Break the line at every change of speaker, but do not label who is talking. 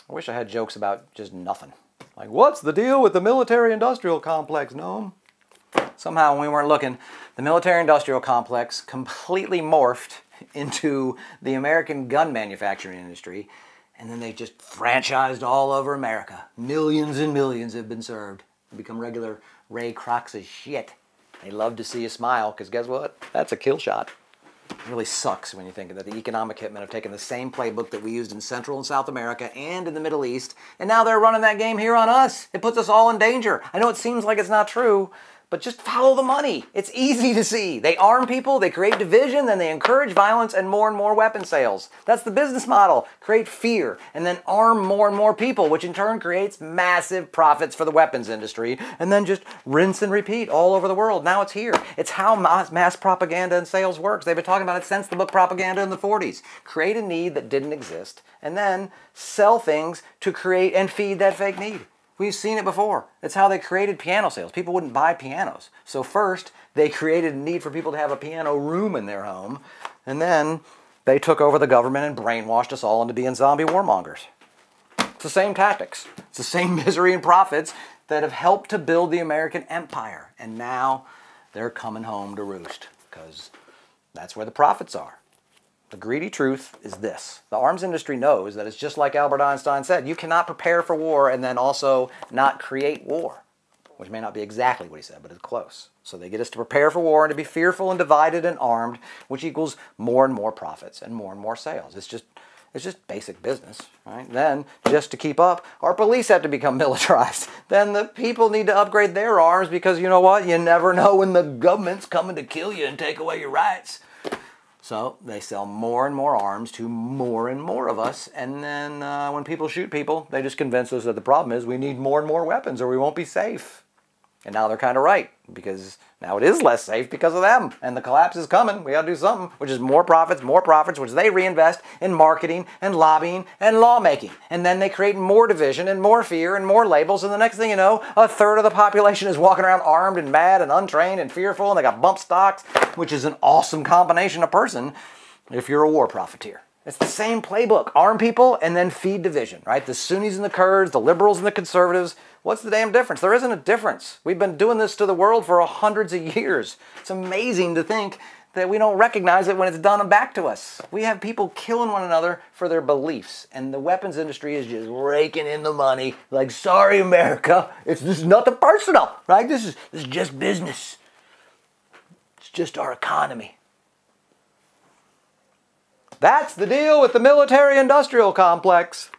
I wish I had jokes about just nothing. Like, what's the deal with the military-industrial complex, Gnome? Somehow, when we weren't looking, the military-industrial complex completely morphed into the American gun manufacturing industry, and then they just franchised all over America. Millions and millions have been served. They become regular Ray Kroc's shit. They love to see you smile, because guess what? That's a kill shot. It really sucks when you think that the economic hitmen have taken the same playbook that we used in Central and South America and in the Middle East, and now they're running that game here on us. It puts us all in danger. I know it seems like it's not true, but just follow the money. It's easy to see. They arm people, they create division, then they encourage violence and more weapon sales. That's the business model. Create fear, and then arm more and more people, which in turn creates massive profits for the weapons industry, and then just rinse and repeat all over the world. Now it's here. It's how mass propaganda and sales works. They've been talking about it since the book Propaganda in the 40s. Create a need that didn't exist, and then sell things to create and feed that fake need. We've seen it before. It's how they created piano sales. People wouldn't buy pianos. So first, they created a need for people to have a piano room in their home, and then they took over the government and brainwashed us all into being zombie warmongers. It's the same tactics. It's the same misery and profits that have helped to build the American empire. And now they're coming home to roost, because that's where the profits are. The greedy truth is this. The arms industry knows that it's just like Albert Einstein said. You cannot prepare for war and then also not create war. Which may not be exactly what he said, but it's close. So they get us to prepare for war and to be fearful and divided and armed, which equals more and more profits and more sales. It's just basic business, right? Then, just to keep up, our police have to become militarized. Then the people need to upgrade their arms because, you know what? You never know when the government's coming to kill you and take away your rights. So they sell more and more arms to more and more of us, and then when people shoot people, they just convince us that the problem is we need more and more weapons or we won't be safe. And now they're kind of right, because now it is less safe because of them, and the collapse is coming. We got to do something, which is more profits, which they reinvest in marketing and lobbying and lawmaking. And then they create more division and more fear and more labels, and the next thing you know, a third of the population is walking around armed and mad and untrained and fearful, and they got bump stocks, which is an awesome combination of person if you're a war profiteer. It's the same playbook. Arm people and then feed division, right? The Sunnis and the Kurds, the liberals and the conservatives. What's the damn difference? There isn't a difference. We've been doing this to the world for hundreds of years. It's amazing to think that we don't recognize it when it's done back to us. We have people killing one another for their beliefs, and the weapons industry is just raking in the money. Like, sorry, America, this is nothing personal, right? This is just business. It's just our economy. That's the deal with the military-industrial complex.